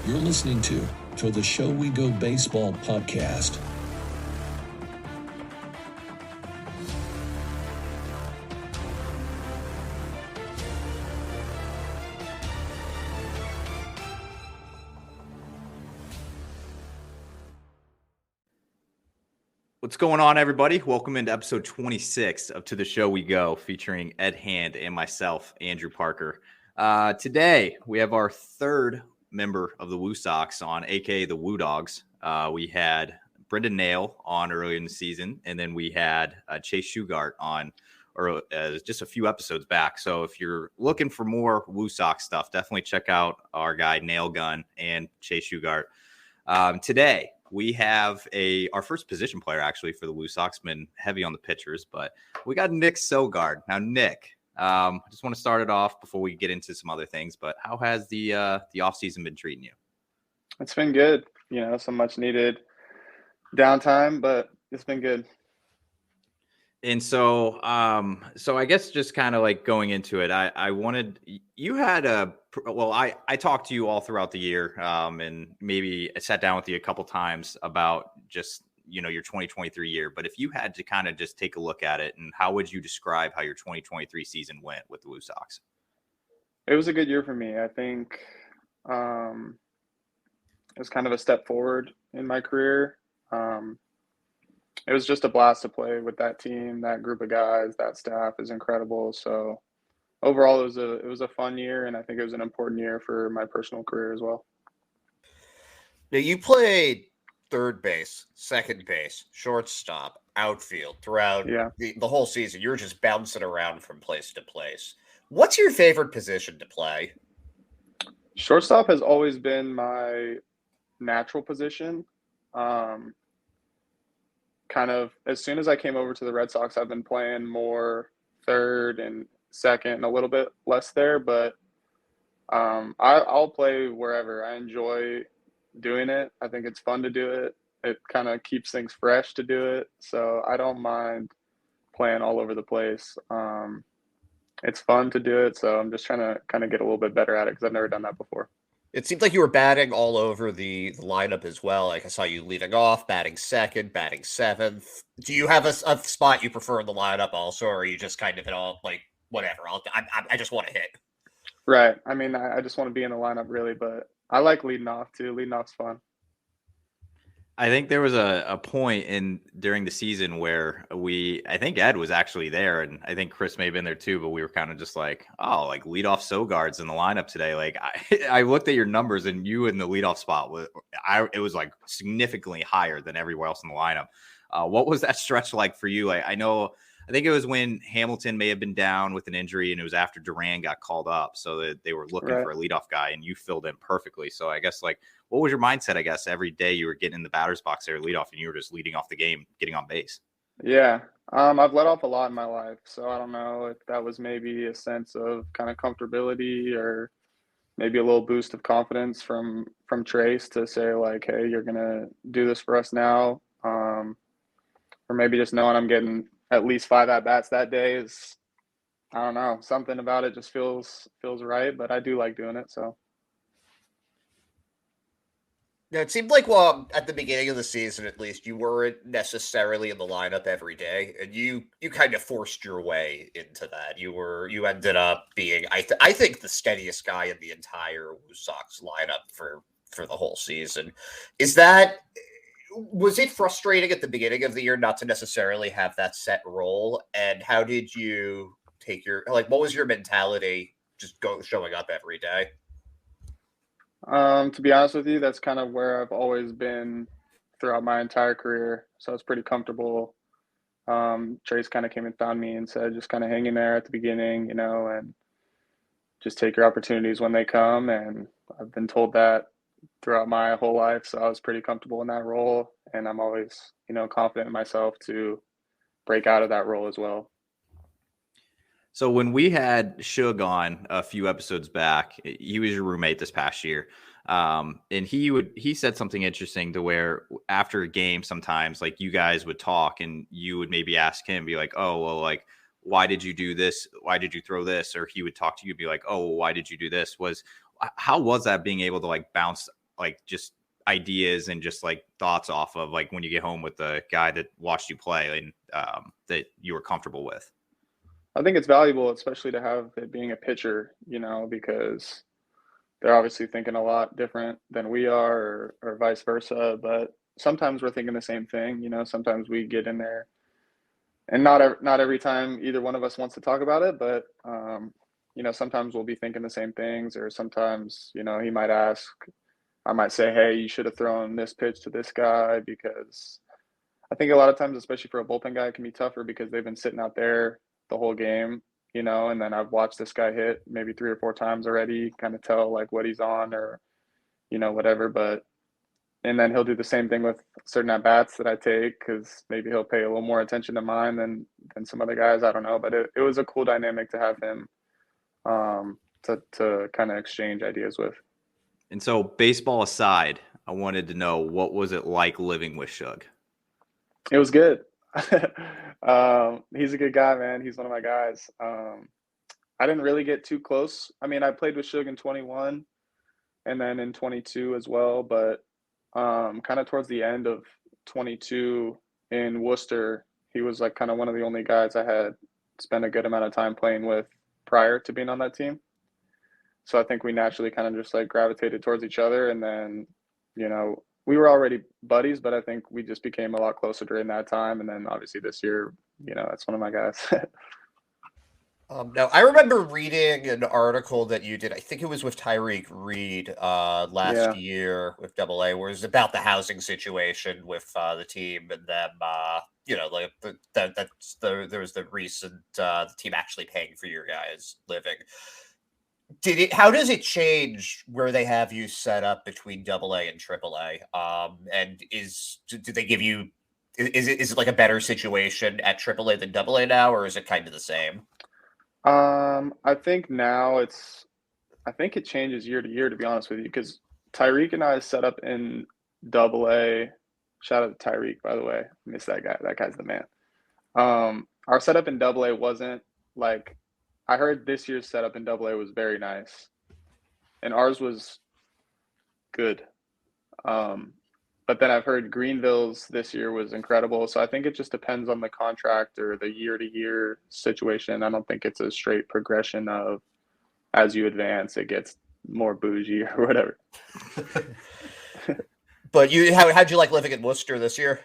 You're listening to the Show We Go Baseball podcast. What's going on, everybody? Welcome into episode 26 of To The Show We Go, featuring Ed Hand and myself, Andrew Parker. Today, we have our third member of the WooSox on, aka the Woo Dogs. We had Brendan Nail on earlier in the season, and then we had Chase Sogard on just a few episodes back. So if you're looking for more WooSox stuff, definitely check out our guy Nail Gun and Chase Sogard. Today, we have our first position player, actually, for the WooSox. Been heavy on the pitchers, but we got Nick Sogard. Now, Nick, I just want to start it off before we get into some other things, but how has the offseason been treating you? It's been good. Some much needed downtime, but it's been good. And so I guess just kind of like going into it, I talked to you all throughout the year, and maybe I sat down with you a couple times about just, your 2023 year. But if you had to kind of just take a look at it, and how would you describe how your 2023 season went with the WooSox? It was a good year for me. I think it was kind of a step forward in my career. It was just a blast to play with that team, that group of guys, that staff is incredible. So overall, it was a fun year, and I think it was an important year for my personal career as well. Now, you played third base, second base, shortstop, outfield throughout the whole season. You're just bouncing around from place to place. What's your favorite position to play? Shortstop has always been my natural position. Kind of as soon as I came over to the Red Sox, I've been playing more third and second and a little bit less there, but I'll play wherever. I enjoy doing it. I think it's fun to do it. It kind of keeps things fresh to do it. So I don't mind playing all over the place. It's fun to do it. So I'm just trying to kind of get a little bit better at it because I've never done that before. It seemed like you were batting all over the lineup as well. Like I saw you leading off, batting second, batting seventh. Do you have a spot you prefer in the lineup also, or are you just kind of it all like whatever? I just want to hit. Right. I mean, I just want to be in the lineup really, but I like leading off too. Leading off's fun. I think there was a point during the season where I think Ed was actually there, and I think Chris may have been there too, but we were kind of just like, oh, like leadoff Sogard's in the lineup today. Like I looked at your numbers, and you in the leadoff spot it was like significantly higher than everywhere else in the lineup. What was that stretch like for you? Like I think it was when Hamilton may have been down with an injury, and it was after Duran got called up, so that they were looking for a leadoff guy, and you filled in perfectly. So I guess what was your mindset? I guess every day you were getting in the batter's box there, leadoff, and you were just leading off the game, getting on base. Yeah, I've led off a lot in my life, so I don't know if that was maybe a sense of kind of comfortability or maybe a little boost of confidence from Trace to say like, hey, you're gonna do this for us now, or maybe just knowing I'm getting at least 5 at-bats that day is, I don't know, something about it just feels right, but I do like doing it, so. Yeah, it seemed like, at the beginning of the season, at least, you weren't necessarily in the lineup every day, and you kind of forced your way into that. You ended up being, I think, the steadiest guy in the entire WooSox lineup for the whole season. Was it frustrating at the beginning of the year not to necessarily have that set role? And how did you take what was your mentality just showing up every day? To be honest with you, that's kind of where I've always been throughout my entire career. So it's pretty comfortable. Trace kind of came and found me and said, just kind of hang in there at the beginning, and just take your opportunities when they come. And I've been told that throughout my whole life. So I was pretty comfortable in that role. And I'm always, confident in myself to break out of that role as well. So when we had Shug on a few episodes back, he was your roommate this past year. And he said something interesting to where after a game, sometimes like you guys would talk and you would maybe ask him, be like, oh, well, like, why did you do this? Why did you throw this? Or he would talk to you and be like, oh, well, why did you do this? How was that being able to like bounce like just ideas and just like thoughts off of like when you get home with the guy that watched you play and that you were comfortable with? I think it's valuable, especially to have it being a pitcher, because they're obviously thinking a lot different than we are, or vice versa. But sometimes we're thinking the same thing. Sometimes we get in there, and not every time either one of us wants to talk about it. But sometimes we'll be thinking the same things, or sometimes he might ask. I might say, "Hey, you should have thrown this pitch to this guy," because I think a lot of times, especially for a bullpen guy, it can be tougher because they've been sitting out there the whole game, and then I've watched this guy hit maybe 3 or 4 times already, kind of tell like what he's on or, whatever. And then he'll do the same thing with certain at bats that I take, because maybe he'll pay a little more attention to mine than some other guys. I don't know, but it was a cool dynamic to have him to kind of exchange ideas with. And so, baseball aside, I wanted to know, what was it like living with Shug? It was good. He's a good guy, man. He's one of my guys. I didn't really get too close. I mean, I played with Shug in 21 and then in 22 as well, but kind of towards the end of 22 in Worcester, he was like kind of one of the only guys I had spent a good amount of time playing with prior to being on that team. So I think we naturally kind of just like gravitated towards each other, and then, we were already buddies, but I think we just became a lot closer during that time. And then obviously this year, that's one of my guys. Now, I remember reading an article that you did. I think it was with Tyreek Reed last year with AA, where it was about the housing situation with the team and them. Like there was the recent the team actually paying for your guys' living. How does it change where they have you set up between AA and AAA? And do they give you, is it like a better situation at AAA than AA now, or is it kind of the same? I think now I think it changes year to year, to be honest with you, because Tyreek and I set up in AA. Shout out to Tyreek, by the way. I miss that guy. That guy's the man. Our setup in AA wasn't like, I heard this year's setup in AA was very nice, and ours was good. But then I've heard Greenville's this year was incredible. So I think it just depends on the contract or the year-to-year situation. I don't think it's a straight progression of, as you advance, it gets more bougie or whatever. But how'd you like living in Worcester this year?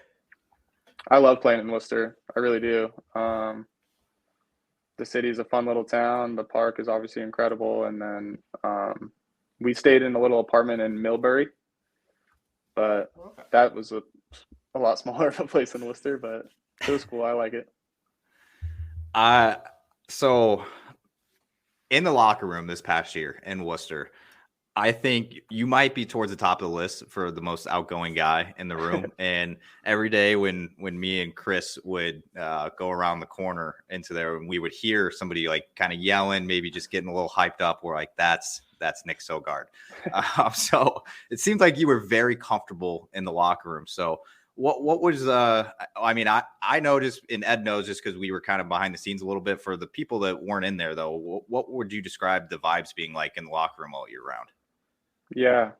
I love playing in Worcester. I really do. The city is a fun little town. The park is obviously incredible. And then we stayed in a little apartment in Millbury, but that was a lot smaller of a place than Worcester, but it was cool. I like it. So in the locker room this past year in Worcester, I think you might be towards the top of the list for the most outgoing guy in the room. And every day when me and Chris would go around the corner into there, and we would hear somebody like kind of yelling, maybe just getting a little hyped up, we're like, that's Nick Sogard. So it seemed like you were very comfortable in the locker room. So what was I noticed, and Ed knows just because we were kind of behind the scenes a little bit, for the people that weren't in there though, what would you describe the vibes being like in the locker room all year round? Yeah.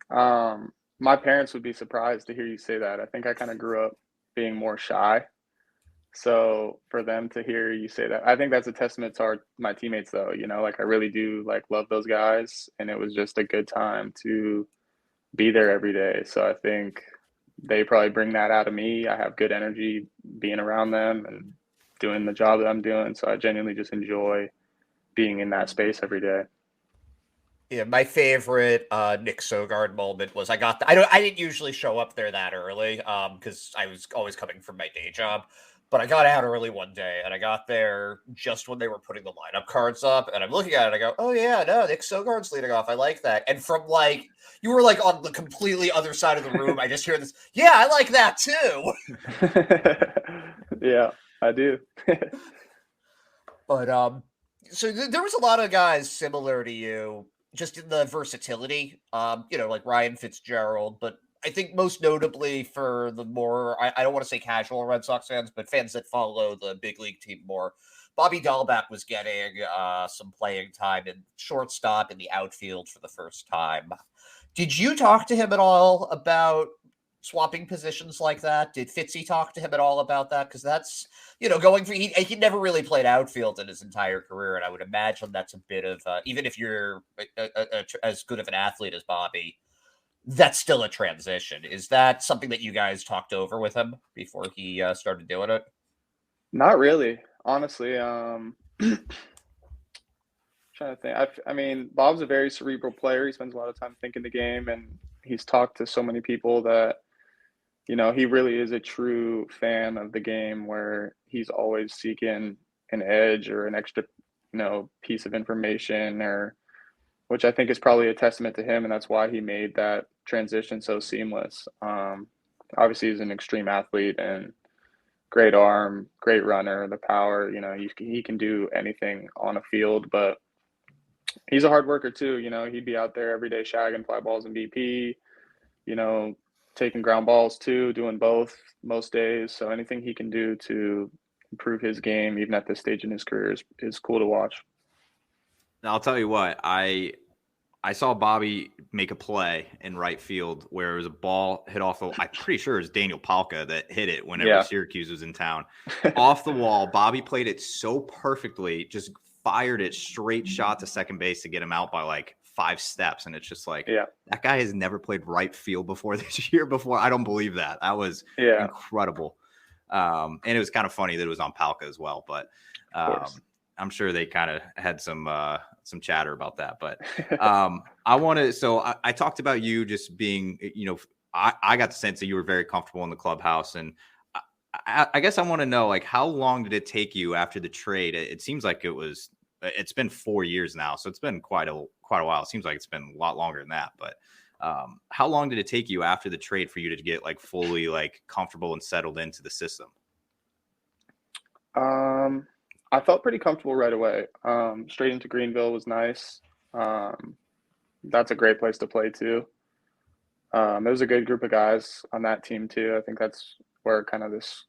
My parents would be surprised to hear you say that. I think I kind of grew up being more shy. So for them to hear you say that, I think that's a testament to my teammates though, like I really do like love those guys, and it was just a good time to be there every day. So I think they probably bring that out of me. I have good energy being around them and doing the job that I'm doing. So I genuinely just enjoy being in that space every day. Yeah, my favorite Nick Sogard moment was I didn't usually show up there that early because I was always coming from my day job. But I got out early one day, and I got there just when they were putting the lineup cards up. And I'm looking at it, and I go, oh, yeah, no, Nick Sogard's leading off. I like that. And from, you were, on the completely other side of the room, I just hear this, yeah, I like that, too. Yeah, I do. But, so there was a lot of guys similar to you, just in the versatility, like Ryan Fitzgerald, but I think most notably for the more, I don't want to say casual Red Sox fans, but fans that follow the big league team more, Bobby Dahlback was getting some playing time in shortstop in the outfield for the first time. Did you talk to him at all about swapping positions like that? Did Fitzy talk to him at all about that? Because that's, going for he never really played outfield in his entire career, and I would imagine that's a bit of even if you're as good of an athlete as Bobby, that's still a transition. Is that something that you guys talked over with him before he started doing it? Not really, honestly. Trying to think. I mean, Bob's a very cerebral player. He spends a lot of time thinking the game, and he's talked to so many people that, he really is a true fan of the game where he's always seeking an edge or an extra, piece of information, or which I think is probably a testament to him, and that's why he made that transition so seamless. Obviously, he's an extreme athlete and great arm, great runner, the power. He can do anything on a field, but he's a hard worker too. He'd be out there every day shagging fly balls and BP, taking ground balls too, doing both most days. So anything he can do to improve his game, even at this stage in his career, is cool to watch. I'll tell you what, I saw Bobby make a play in right field where it was a ball hit off the, I'm pretty sure it was Daniel Palka that hit it whenever Syracuse was in town. Off the wall, Bobby played it so perfectly, just fired it straight shot to second base to get him out by like 5 steps. And it's just like, that guy has never played right field before this year before. I don't believe that. That was incredible. And it was kind of funny that it was on Palka as well, but I'm sure they kind of had some chatter about that, but I talked about you just being, I got the sense that you were very comfortable in the clubhouse, and I guess I want to know, like, how long did it take you after the trade? It seems like it's been 4 years now, so it's been quite a while. It seems like it's been a lot longer than that, but how long did it take you after the trade for you to get like fully like comfortable and settled into the system? I felt pretty comfortable right away. Straight into Greenville was nice. That's a great place to play too. There was a good group of guys on that team too. I think that's where this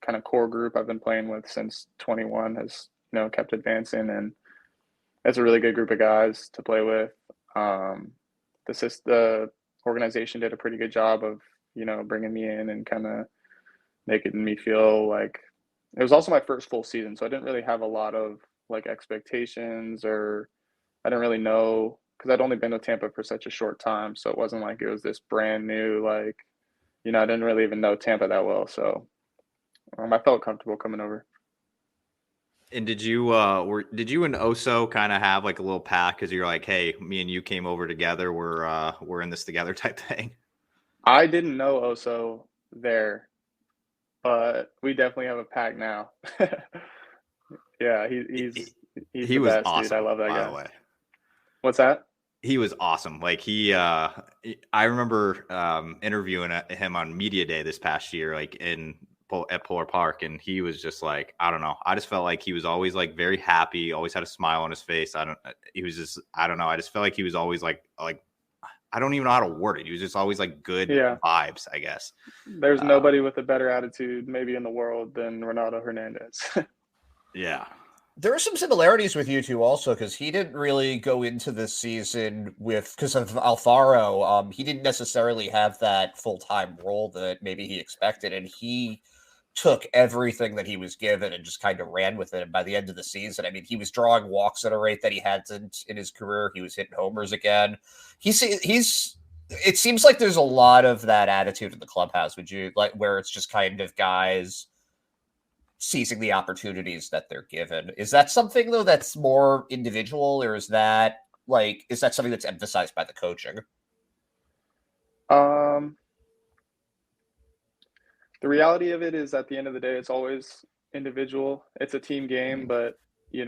kind of core group I've been playing with since 21 has, kept advancing, and it's a really good group of guys to play with. The organization did a pretty good job of, bringing me in and kind of making me feel like it was also my first full season. So I didn't really have a lot of like expectations, or I didn't really know, because I'd only been with Tampa for such a short time. So it wasn't like it was this brand new, like, I didn't really even know Tampa that well. So I felt comfortable coming over. And did you and Oso kind of have like a little pact because you're like, hey, me and you came over together, we're in this together type thing? I didn't know Oso there, but we definitely have a pact now. Yeah, he's he the was best, awesome, dude. I love that by guy. the way. What's that? He was awesome. Like I remember interviewing him on Media Day this past year, like at Polar Park, and he was just like, I don't know. I just felt like he was always like very happy, always had a smile on his face. I don't know. I just felt like he was always like I don't even know how to word it. He was just always like good vibes, I guess. There's nobody with a better attitude maybe in the world than Ronaldo Hernandez. Yeah. There are some similarities with you two also, because he didn't really go into this season because of Alfaro. He didn't necessarily have that full-time role that maybe he expected, and he took everything that he was given and just kind of ran with it. And by the end of the season, I mean, he was drawing walks at a rate that he hadn't in his career. He was hitting homers again. It seems like there's a lot of that attitude in the clubhouse. Would you like, where it's just kind of guys seizing the opportunities that they're given? Is that something though that's more individual, or is that something that's emphasized by the coaching? The reality of it is, at the end of the day, it's always individual. It's a team game, but you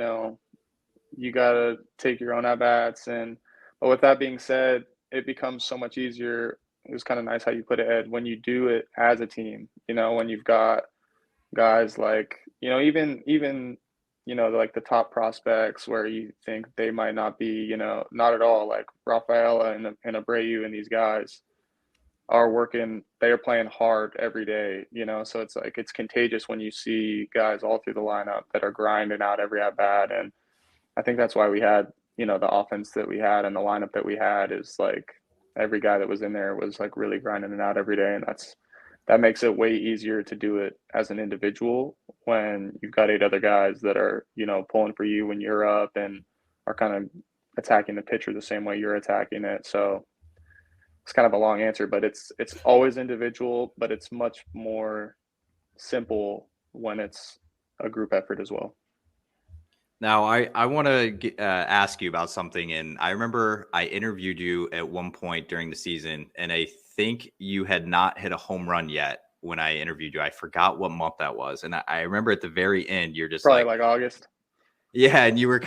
gotta take your own at bats. But with that being said, it becomes so much easier. It was kind of nice how you put it, Ed, when you do it as a team. When you've got guys like, even like the top prospects where you think they might not be, not at all, like Rafaela and Abreu, and these guys are working, they are playing hard every day, so it's like, it's contagious when you see guys all through the lineup that are grinding out every at bat. And I think that's why we had, the offense that we had and the lineup that we had is like, every guy that was in there was like really grinding it out every day, and that makes it way easier to do it as an individual when you've got 8 other guys that are, pulling for you when you're up and are kind of attacking the pitcher the same way you're attacking it. So it's kind of a long answer, but it's always individual, but it's much more simple when it's a group effort as well. Now, I want to ask you about something. And I remember I interviewed you at one point during the season, and I think you had not hit a home run yet when I interviewed you. I forgot what month that was. And I remember at the very end, you're just probably like August. Yeah. And you were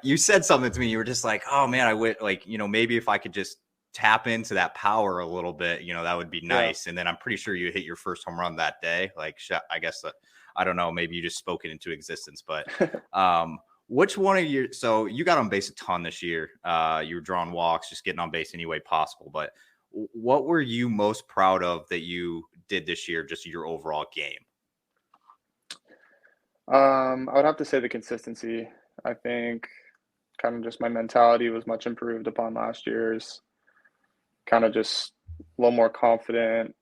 you said something to me. You were just like, oh, man, I would maybe if I could just tap into that power a little bit, that would be nice. Yeah. And then I'm pretty sure you hit your first home run that day. Like, I guess I don't know, maybe you just spoke it into existence, but which one of you, so you got on base a ton this year. You were drawing walks, just getting on base any way possible. But what were you most proud of that you did this year, just your overall game? I would have to say the consistency. I think kind of just my mentality was much improved upon last year's. Kind of just a little more confident.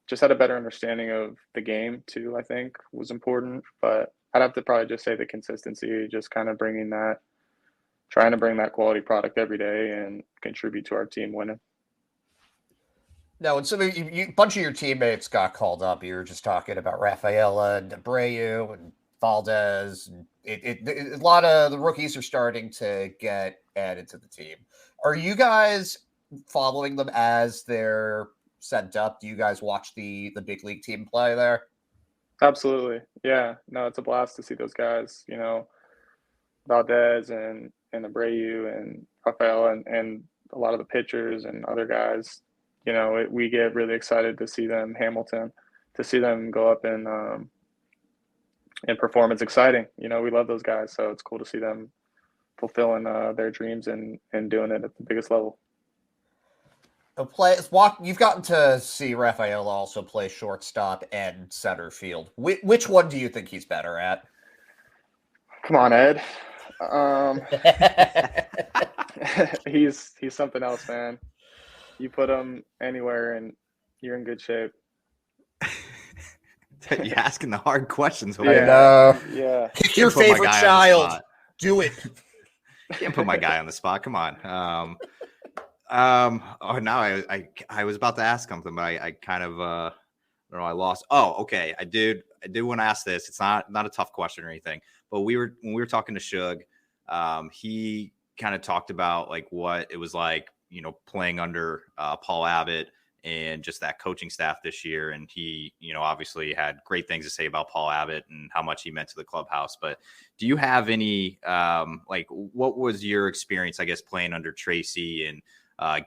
Just had a better understanding of the game too, I think was important. But I'd have to probably just say the consistency, just kind of trying to bring that quality product every day and contribute to our team winning. No, and so a bunch of your teammates got called up. You were just talking about Rafaela and Abreu and Valdez. A lot of the rookies are starting to get added to the team. Are you guys following them as they're sent up? Do you guys watch the big league team play there? Absolutely. Yeah. No, it's a blast to see those guys, Valdez and Abreu and Rafael and a lot of the pitchers and other guys. We get really excited to see them, Hamilton, to see them go up and perform. It's exciting. We love those guys. So it's cool to see them fulfilling their dreams and doing it at the biggest level. You've gotten to see Rafael also play shortstop and center field. Which one do you think he's better at? Come on, Ed. He's something else, man. You put him anywhere and you're in good shape. You're asking the hard questions. I know. Yeah. Pick your favorite child. Do it. Can't put my guy on the spot. Come on. Now I was about to ask something, but I kind of I don't know, I lost. Oh, okay. I did want to ask this. It's not a tough question or anything, but when we were talking to Shug, he kind of talked about like what it was like, playing under Paul Abbott and just that coaching staff this year. And he, obviously had great things to say about Paul Abbott and how much he meant to the clubhouse. But do you have any, what was your experience, I guess, playing under Tracy and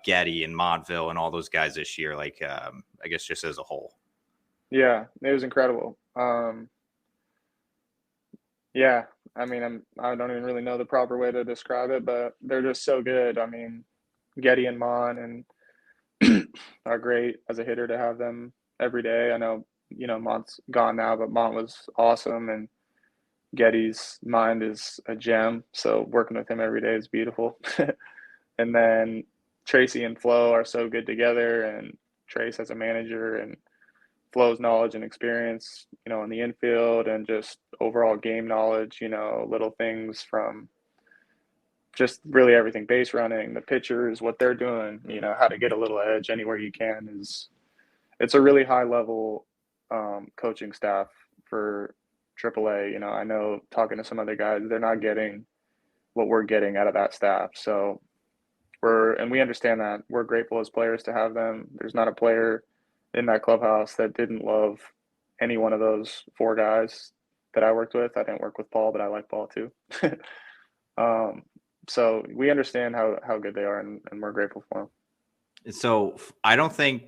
Getty and Montville and all those guys this year? Like, I guess just as a whole. Yeah, it was incredible. Yeah, I mean, I don't even really know the proper way to describe it, but they're just so good. I mean, Getty and Mon and are great as a hitter to have them every day. I know, Mont's gone now, but Mont was awesome, and Getty's mind is a gem. So working with him every day is beautiful. And then Tracy and Flo are so good together, and Trace as a manager and Flo's knowledge and experience, in the infield and just overall game knowledge, little things from just really everything, base running, the pitchers, what they're doing, how to get a little edge anywhere you can it's a really high level coaching staff for AAA. I know talking to some other guys, they're not getting what we're getting out of that staff. So we understand that. We're grateful as players to have them. There's not a player in that clubhouse that didn't love any one of those 4 guys that I worked with. I didn't work with Paul, but I like Paul too. So we understand how good they are, and we're grateful for them. So I don't think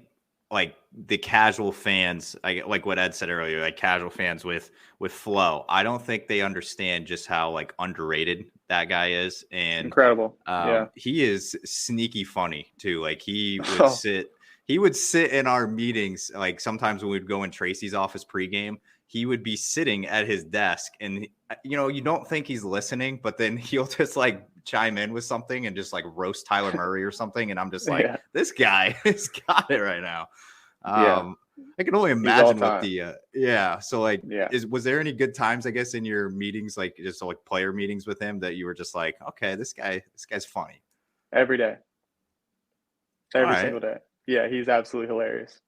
like the casual fans, like what Ed said earlier, like casual fans with Flo, I don't think they understand just how like underrated that guy is. And incredible. Yeah. He is sneaky funny too. Like he would sit in our meetings. Like sometimes when we'd go in Tracy's office pregame, he would be sitting at his desk and, you don't think he's listening, but then he'll just like chime in with something and just like roast Tyler Murray or something. And I'm just like, this guy has got it right now. I can only imagine what so like, was there any good times, I guess, in your meetings, like just like player meetings with him that you were just like, okay, this guy's funny? Every day. Every single day. Yeah, he's absolutely hilarious.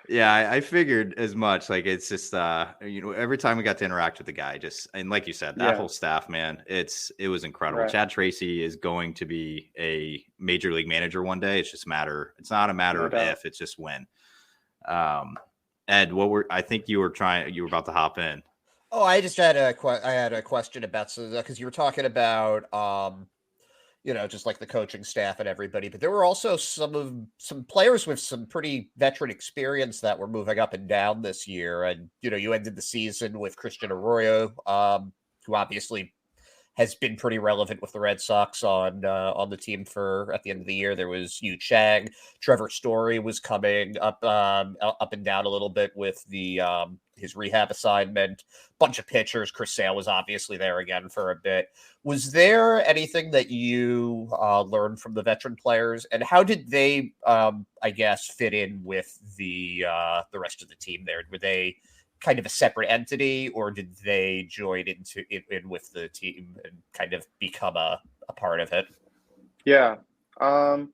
Yeah, I figured as much. Like, it's just every time we got to interact with the guy, and like you said, that whole staff, man, it was incredible. Chad Tracy is going to be a major league manager one day. It's not a matter of if, it's just when. Ed, I think you were about to hop in. Oh, I just had a question about, because you were talking about just like the coaching staff and everybody, but there were also some players with some pretty veteran experience that were moving up and down this year. And, you ended the season with Christian Arroyo, who obviously has been pretty relevant with the Red Sox on the team at the end of the year. There was Yu Chang. Trevor Story was coming up and down a little bit with his rehab assignment. Bunch of pitchers. Chris Sale was obviously there again for a bit. Was there anything that you learned from the veteran players, and how did they, I guess, fit in with the rest of the team there? Were they kind of a separate entity, or did they join in with the team and kind of become a part of it? Yeah. I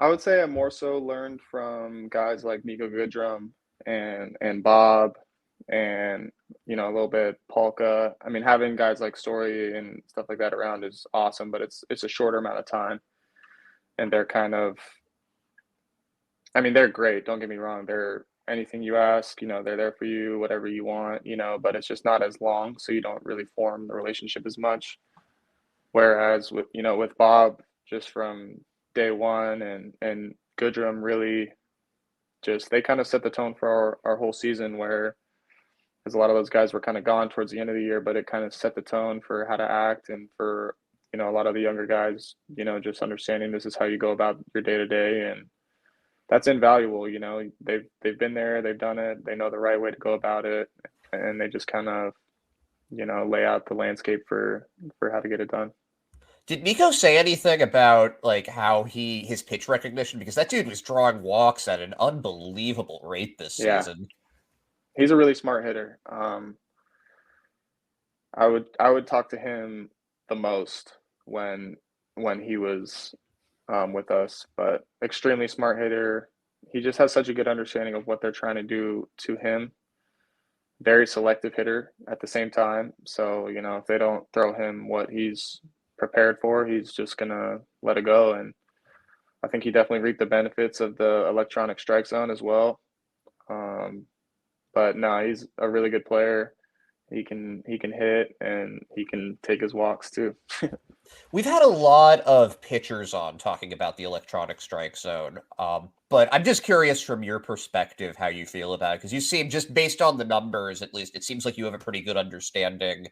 would say I more so learned from guys like Nico Goodrum and Bob and, a little bit Polka. I mean, having guys like Story and stuff like that around is awesome, but it's a shorter amount of time. And they're kind of, I mean, they're great. Don't get me wrong. They're anything you ask, they're there for you, whatever you want, but it's just not as long. So you don't really form the relationship as much. Whereas with Bob, just from day one and Goodrum really they kind of set the tone for our whole season, where as a lot of those guys were kind of gone towards the end of the year, but it kind of set the tone for how to act and for, a lot of the younger guys, just understanding this is how you go about your day to day. And that's invaluable. They've been there, they've done it, they know the right way to go about it, and they just kind of, lay out the landscape for how to get it done. Did Nico say anything about like how his pitch recognition, because that dude was drawing walks at an unbelievable rate this season? He's a really smart hitter. I would talk to him the most when he was with us, but extremely smart hitter. He just has such a good understanding of what they're trying to do to him. Very selective hitter at the same time. So, if they don't throw him what he's prepared for, he's just going to let it go. And I think he definitely reaped the benefits of the electronic strike zone as well. But no, he's a really good player. He can hit and he can take his walks too. We've had a lot of pitchers on talking about the electronic strike zone, but I'm just curious from your perspective how you feel about it, because you seem, just based on the numbers at least, it seems like you have a pretty good understanding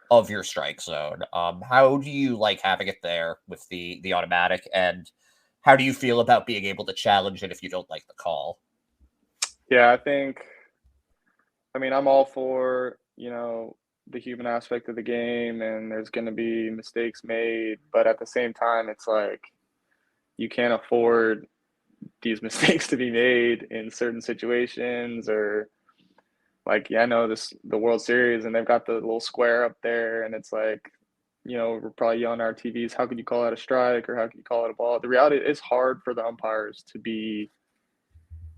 of your strike zone. How do you like having it there with the automatic, and how do you feel about being able to challenge it if you don't like the call? Yeah, I'm all for, the human aspect of the game, and there's going to be mistakes made, but at the same time, it's like you can't afford these mistakes to be made in certain situations. Or like, I know the World Series, and they've got the little square up there, and it's like, we're probably yelling at our TVs, how could you call that a strike, or how could you call it a ball? The reality is hard for the umpires to be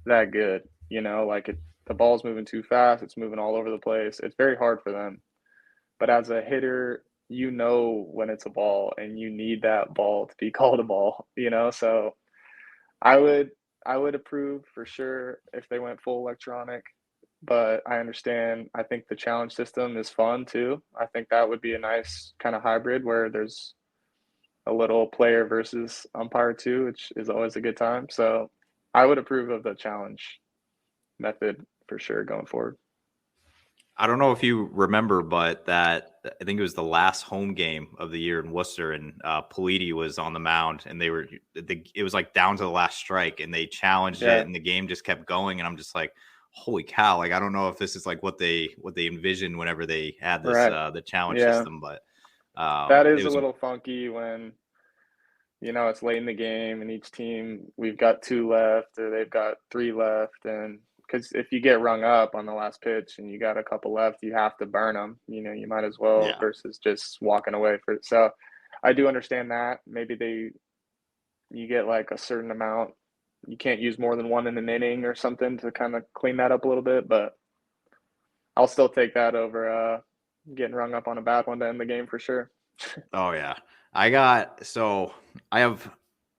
that good, the ball's moving too fast, it's moving all over the place. It's very hard for them. But as a hitter, when it's a ball, and you need that ball to be called a ball, so I would approve for sure if they went full electronic, but I understand. I think the challenge system is fun too. I think that would be a nice kind of hybrid where there's a little player versus umpire too, which is always a good time. So I would approve of the challenge method for sure going forward. I don't know if you remember, but I think it was the last home game of the year in Worcester, and Politi was on the mound, and it was like down to the last strike, and they challenged it, and the game just kept going. And I'm just like, holy cow, like I don't know if this is like what they envisioned whenever they had this Right. the challenge Yeah. system, but That it is a was little funky when, it's late in the game and each team, we've got 2 left or they've got 3 left. And because if you get rung up on the last pitch and you got a couple left, you have to burn them. You might as well yeah. versus just walking away for it. So I do understand that. Maybe you get like a certain amount. You can't use more than 1 in an inning or something to kind of clean that up a little bit. But I'll still take that over getting rung up on a bad one to end the game for sure. Oh yeah. I have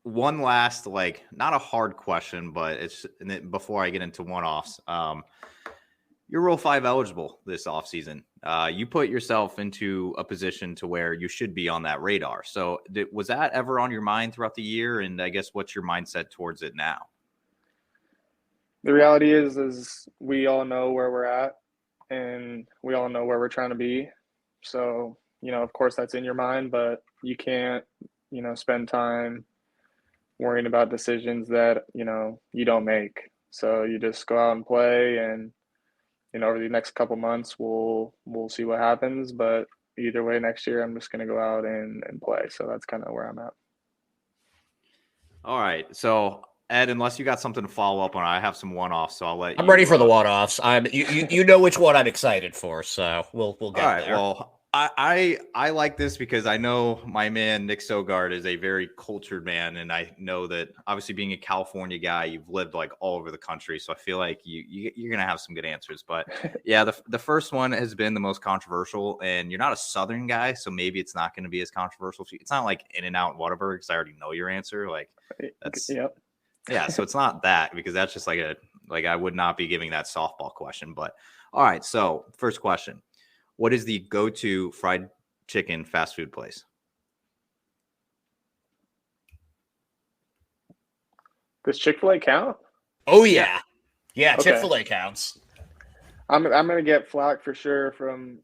one last, like, not a hard question, but it's before I get into one-offs. You're Rule 5 eligible this offseason. You put yourself into a position to where you should be on that radar. So was that ever on your mind throughout the year? And I guess what's your mindset towards it now? The reality is we all know where we're at and we all know where we're trying to be. So, of course that's in your mind, but you can't, spend time worrying about decisions that, you don't make. So you just go out and play and, over the next couple months, we'll see what happens. But either way, next year, I'm just going to go out and play. So that's kind of where I'm at. All right. So, Ed, unless you got something to follow up on, I have some one-offs, so I'll let you. I'm ready for the one-offs. You know which one I'm excited for, so we'll get all right, there. Well, I like this because I know my man Nick Sogard is a very cultured man, and I know that obviously being a California guy, you've lived like all over the country, so I feel like you're gonna have some good answers. But yeah, the first one has been the most controversial, and you're not a Southern guy, so maybe it's not going to be as controversial. It's not like In-N-Out Whataburger because I already know your answer. Like that's Yep. Yeah, so it's not that because that's just like I would not be giving that softball question. But all right, so first question. What is the go-to fried chicken fast food place? Does Chick-fil-A count? Oh yeah. Okay. Chick-fil-A counts. I'm gonna get flack for sure from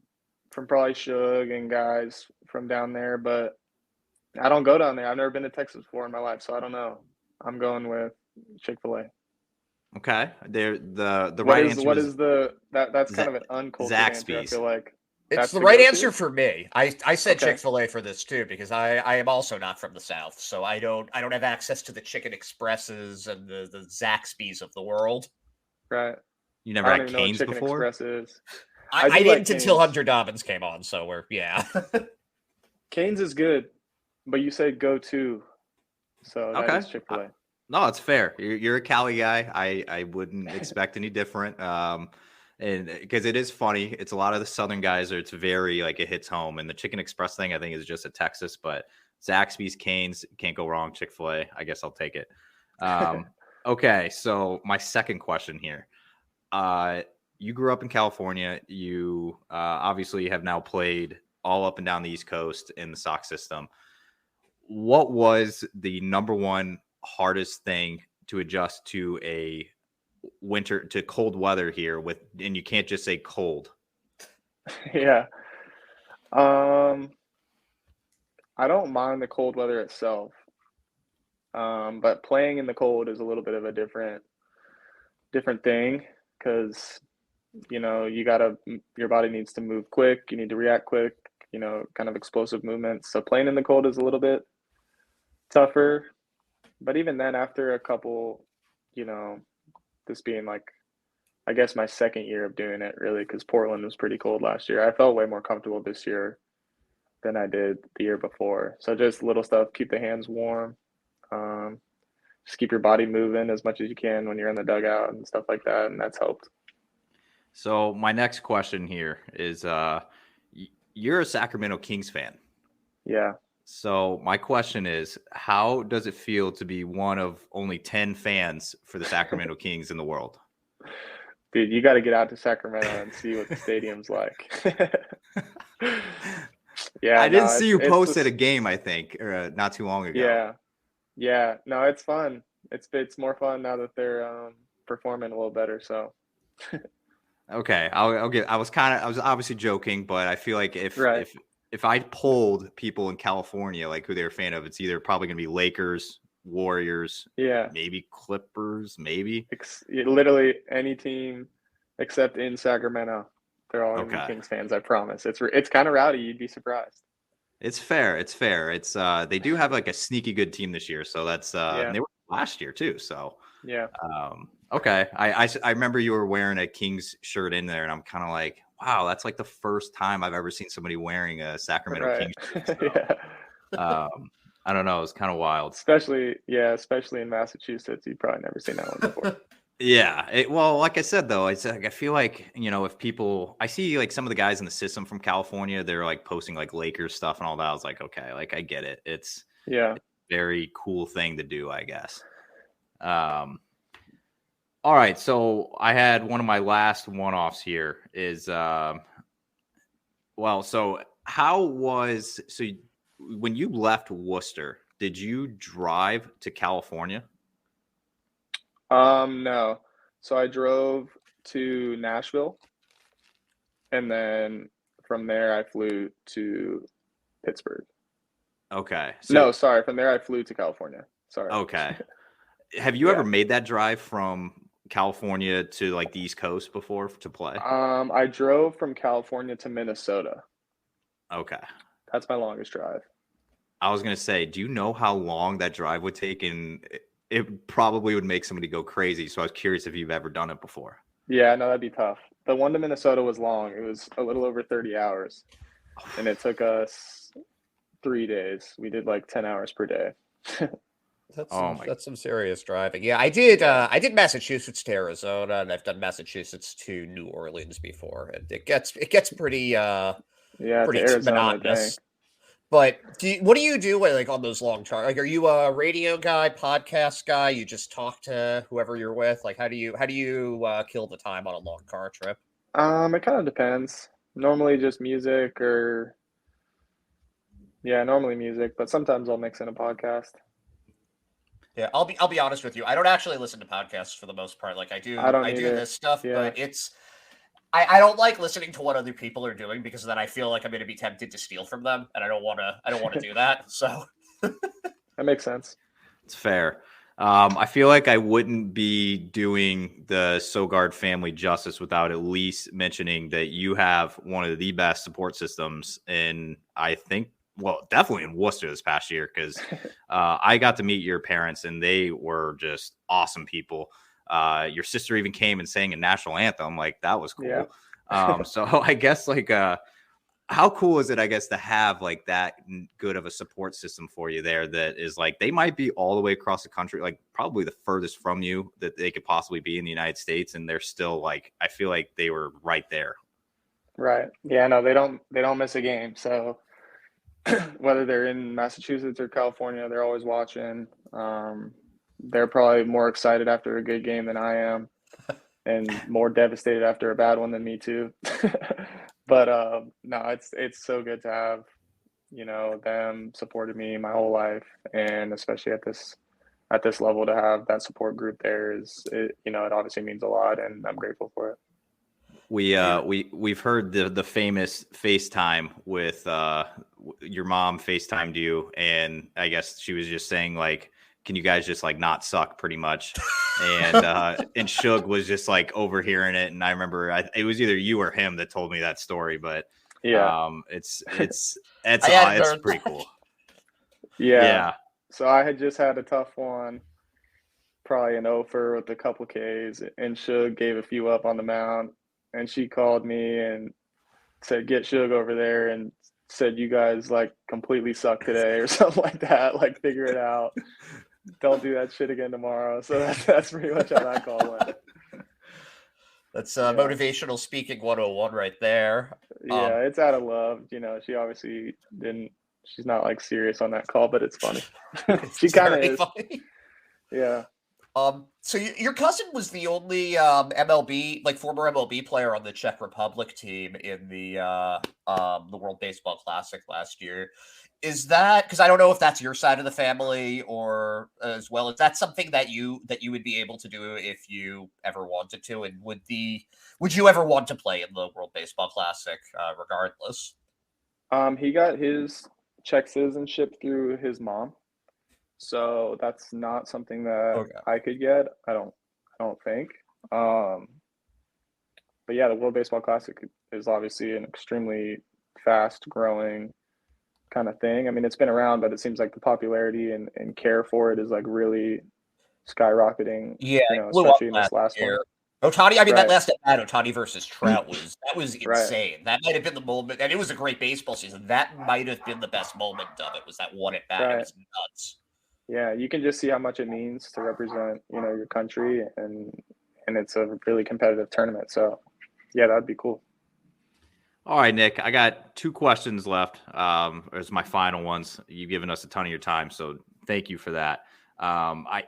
probably Suge and guys from down there, but I don't go down there. I've never been to Texas before in my life, so I don't know. I'm going with Chick-fil-A. Okay. The right answer what is is that's kind of an uncultured answer, I feel like. It's the right go-to? answer for me. I said Okay. Chick-fil-A for this too because I am also not from the South, so I don't have access to the Chicken Expresses and the Zaxby's of the world. Right. You never I had don't even know what Cane's Chicken before? Express is. I do like didn't until Cane's. Hunter Dobbins came on, so yeah. Cane's is good, but you said go to, so that Okay. is Chick-fil-A. No, it's fair. You're a Cali guy. I wouldn't expect any different. And because it is funny, it's a lot of the Southern guys. It's very like it hits home. And the Chicken Express thing, I think, is just a Texas. But Zaxby's, Cane's, can't go wrong. Chick-fil-A, I guess I'll take it. Okay, so my second question here. You grew up in California. You obviously have now played all up and down the East Coast in the Sox system. What was the number one hardest thing to adjust to cold weather here and you can't just say cold? Yeah. I don't mind the cold weather itself. But playing in the cold is a little bit of a different thing because your body needs to move quick, you need to react quick, kind of explosive movements. So playing in the cold is a little bit tougher. But even then, after a couple, this being like, I guess my second year of doing it really, because Portland was pretty cold last year. I felt way more comfortable this year than I did the year before. So just little stuff, keep the hands warm, just keep your body moving as much as you can when you're in the dugout and stuff like that, and that's helped. So my next question here is, you're a Sacramento Kings fan. Yeah. So my question is, how does it feel to be one of only 10 fans for the Sacramento Kings in the world? Dude, you got to get out to Sacramento and see what the stadium's like. Yeah, I didn't see you post at a game, I think, not too long ago. Yeah. No, it's fun. It's more fun now that they're performing a little better. So. Okay, I'll get. I was obviously joking, but I feel like if I polled people in California like who they're a fan of, it's either probably going to be Lakers, Warriors, maybe Clippers, maybe literally any team except in Sacramento. They're all gonna be Okay. Kings fans, I promise. It's kind of rowdy. You'd be surprised. It's fair. It's fair. It's they do have like a sneaky good team this year, so that's Yeah. and they were last year too. So Yeah. okay. I remember you were wearing a Kings shirt in there, and I'm kind of like, wow, that's like the first time I've ever seen somebody wearing a Sacramento Right. Kings shirt. So, Yeah. I don't know. It's kind of wild. Especially in Massachusetts. You've probably never seen that one before. Yeah. Well, like I said, though, it's like I feel like, if people, I see like some of the guys in the system from California, they're like posting like Lakers stuff and all that. I was like, okay, like I get it. It's Yeah. a very cool thing to do, I guess. All right. So I had one of my last one-offs here is, so when you left Worcester, did you drive to California? No. So I drove to Nashville, and then from there I flew to Pittsburgh. Okay. No, sorry. From there I flew to California. Sorry. Okay. Have you ever made that drive from California to like the East Coast before to play? I drove from California to Minnesota. Okay. That's my longest drive. I was going to say, do you know how long that drive would take? And it probably would make somebody go crazy. So I was curious if you've ever done it before. Yeah, no, that'd be tough. The one to Minnesota was long. It was a little over 30 hours. And it took us 3 days. We did like 10 hours per day. That's some serious driving. Yeah, I did Massachusetts to Arizona, and I've done Massachusetts to New Orleans before. And it gets pretty pretty to Arizona, monotonous. dang. But what do you do like on those long drives? Like, are you a radio guy, podcast guy? You just talk to whoever you're with? Like, how do you kill the time on a long car trip? It kind of depends. Normally just music normally music, but sometimes I'll mix in a podcast. Yeah, I'll be honest with you. I don't actually listen to podcasts for the most part. Like I do this stuff, but it's I don't like listening to what other people are doing because then I feel like I'm going to be tempted to steal from them, and I don't want to do that. So that makes sense. It's fair. I feel like I wouldn't be doing the Sogard family justice without at least mentioning that you have one of the best support systems in, I think, well, definitely in Worcester this past year, because I got to meet your parents and they were just awesome people. Your sister even came and sang a national anthem. Like, that was cool. Yeah. So I guess like, how cool is it, I guess, to have like that good of a support system for you there that is like, they might be all the way across the country, like probably the furthest from you that they could possibly be in the United States. And they're still like, I feel like they were right there. Right. Yeah, no, they don't miss a game. So whether they're in Massachusetts or California, they're always watching. They're probably more excited after a good game than I am, and more devastated after a bad one than me too. But no, it's so good to have, them supported me my whole life, and especially at this level to have that support group there it obviously means a lot, and I'm grateful for it. We've heard the famous FaceTime with your mom FaceTimed you, and I guess she was just saying like, can you guys just like not suck pretty much? And Shug was just like overhearing it. And I remember it was either you or him that told me that story, but yeah, it's pretty cool. Yeah. So I had just had a tough one, probably an offer with a couple Ks, and Shug gave a few up on the mound, and she called me and said, get Shug over there, and said, you guys like completely suck today or something like that. Like, figure it out. Don't do that shit again tomorrow. So that's pretty much how that call went. That's motivational speaking 101 right there. Yeah, it's out of love. She obviously didn't. She's not like serious on that call, but it's funny. She kind of is. Funny. Yeah. So your cousin was the only MLB, like former MLB player on the Czech Republic team in the World Baseball Classic last year. Is that, because I don't know if that's your side of the family or as well, is that something that you would be able to do if you ever wanted to? And would you ever want to play in the World Baseball Classic regardless? He got his Czech citizenship through his mom. So that's not something that I could get. I don't think. but yeah, the World Baseball Classic is obviously an extremely fast growing kind of thing. I mean, it's been around, but it seems like the popularity and care for it is like really skyrocketing, Yeah, you know, it blew up especially in this last last one. year. Otani, I mean, that Right, last at bat, Otani versus Trout that was right, insane. That might have been the moment, and it was a great baseball season. That might have been the best moment of it. Was that one at bat? It right. was nuts. Yeah, you can just see how much it means to represent, you know, your country and it's a really competitive tournament. So, yeah, that'd be cool. All right, Nick, I got 2 questions left. As my final ones. You've given us a ton of your time, so thank you for that. I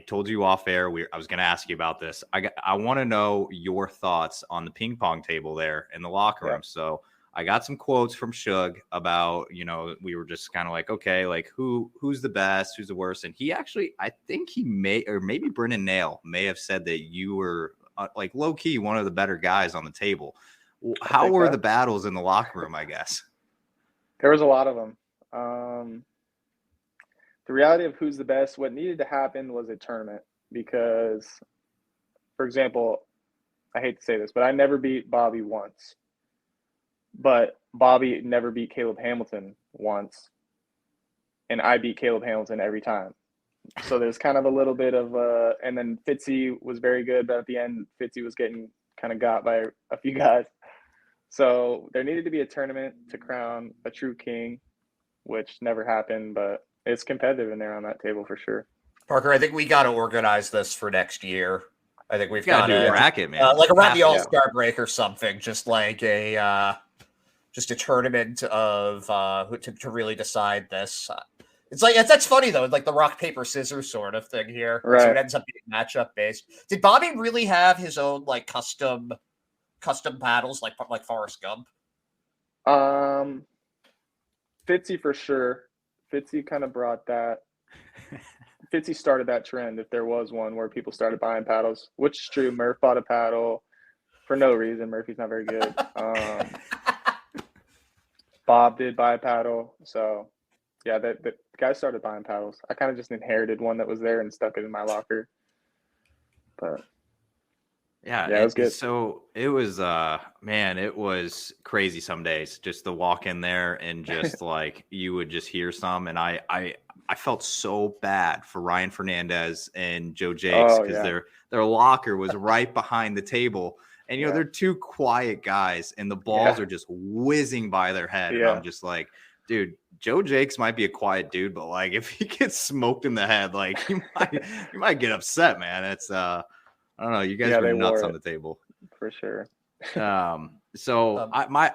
told you off air. I was going to ask you about this. I want to know your thoughts on the ping pong table there in the locker room. Yeah. So I got some quotes from Shug about, you know, we were just kind of like, okay, like who's the best, who's the worst. And he actually, I think he maybe Brennan Nail may have said that you were like low key one of the better guys on the table. How were the battles in the locker room, I guess? There was a lot of them. The reality of who's the best, what needed to happen was a tournament because, for example, I hate to say this, but I never beat Bobby once. But Bobby never beat Caleb Hamilton once. And I beat Caleb Hamilton every time. So there's kind of a little bit of and then Fitzy was very good, but at the end, Fitzy was getting kind of got by a few guys. So there needed to be a tournament to crown a true king, which never happened, but it's competitive in there on that table for sure. Parker, I think we got to organize this for next year. I think we've got to do a bracket, man. like around the All-Star break or something, just like a tournament of to really decide this. It's like that's funny though, like the rock paper scissors sort of thing here. Right. So it ends up being matchup based. Did Bobby really have his own like custom battles like Forrest Gump? Fitzy for sure. Fitzy kind of brought that. Fitzy started that trend, if there was one, where people started buying paddles, which is true. Murph bought a paddle for no reason. Murphy's not very good. Bob did buy a paddle. So, yeah, the guys started buying paddles. I kind of just inherited one that was there and stuck it in my locker. But yeah, it was good. So it was, man, it was crazy some days just to walk in there and just like you would just hear some. And I felt so bad for Ryan Fernandez and Joe Jakes because their locker was right behind the table. And, you know, they're 2 quiet guys and the balls are just whizzing by their head. And I'm just like, dude, Joe Jakes might be a quiet dude, but like if he gets smoked in the head, like you might get upset, man. It's I don't know. You guys were nuts on the table for sure. I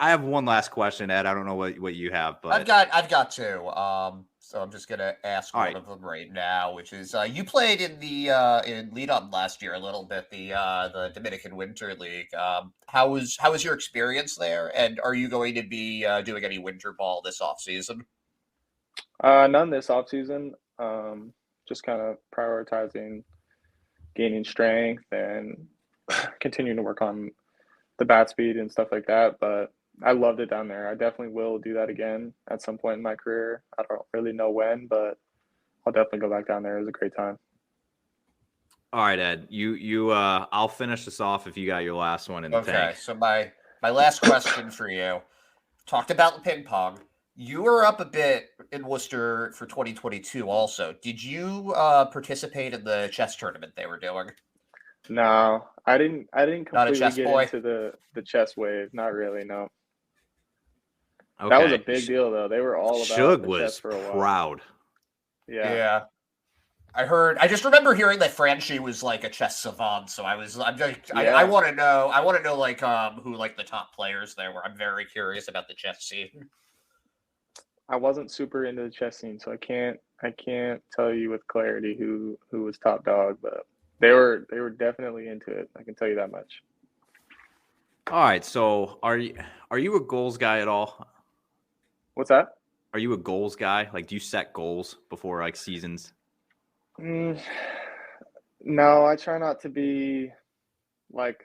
have one last question, Ed. I don't know what you have, but I've got 2. So I'm just gonna ask one of them right now, which is you played in the in lead up last year a little bit, the Dominican Winter League. How was your experience there? And are you going to be doing any winter ball this off season? None this off season. Just kind of prioritizing gaining strength and continuing to work on the bat speed and stuff like that. But I loved it down there. I definitely will do that again at some point in my career. I don't really know when, but I'll definitely go back down there. It was a great time. All right, Ed, you I'll finish this off if you got your last one in the tank. So my last question for you. Talked about the ping pong. You were up a bit in Worcester for 2022 also. Did you participate in the chess tournament they were doing? No, I didn't completely get boy. into the chess wave. Not really, no. Okay. That was a big deal, though. They were all about Shug the was chess for a while. proud. Yeah. I just remember hearing that Franchi was like a chess savant, so I want to know like who like the top players there were. I'm very curious about the chess scene. I wasn't super into the chess scene, so I can't tell you with clarity who was top dog, but they were definitely into it. I can tell you that much. All right, so are you a goals guy at all? What's that? Are you a goals guy? Like, do you set goals before like seasons? No, I try not to be like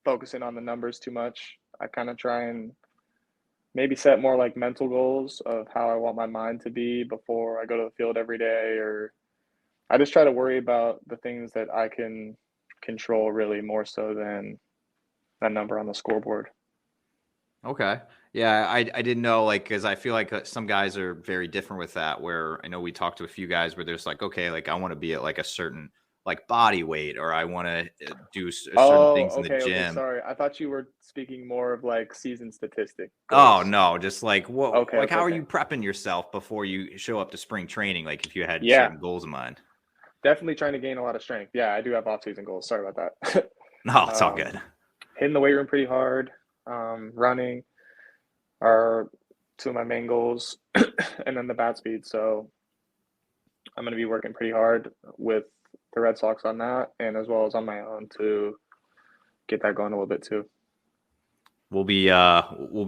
focusing on the numbers too much. I kind of try and maybe set more like mental goals of how I want my mind to be before I go to the field every day, or I just try to worry about the things that I can control really more so than that number on the scoreboard. Okay. Yeah, I didn't know, like, because I feel like some guys are very different with that, where I know we talked to a few guys where there's like, okay, like I want to be at like a certain like body weight, or I want to do certain things in the Okay, gym. sorry. I thought you were speaking more of like season statistic Oh, goals. no, just like what, Okay, like okay, how are okay. you prepping yourself before you show up to spring training? Like if you had Yeah. certain goals in mind. Definitely trying to gain a lot of strength. Yeah, I do have off-season goals. Sorry about that. No, it's all good. Hitting the weight room pretty hard, running are two of my main goals, and then the bat speed. So I'm going to be working pretty hard with the Red Sox on that, and as well as on my own to get that going a little bit too. We'll be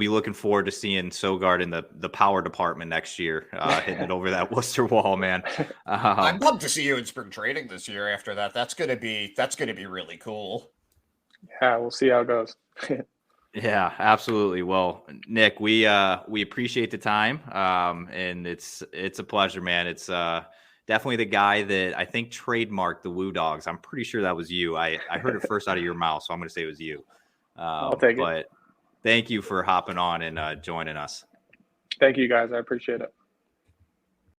looking forward to seeing Sogard in the power department next year, hitting it over that Worcester wall, man. I'm pumped to see you in spring training this year. After that, that's gonna be really cool. Yeah, we'll see how it goes. Yeah, absolutely. Well, Nick, we appreciate the time, and it's a pleasure, man. It's definitely the guy that I think trademarked the Woo Dogs. I'm pretty sure that was you. I heard it first out of your mouth, so I'm going to say it was you. I'll take it. But thank you for hopping on and joining us. Thank you, guys. I appreciate it.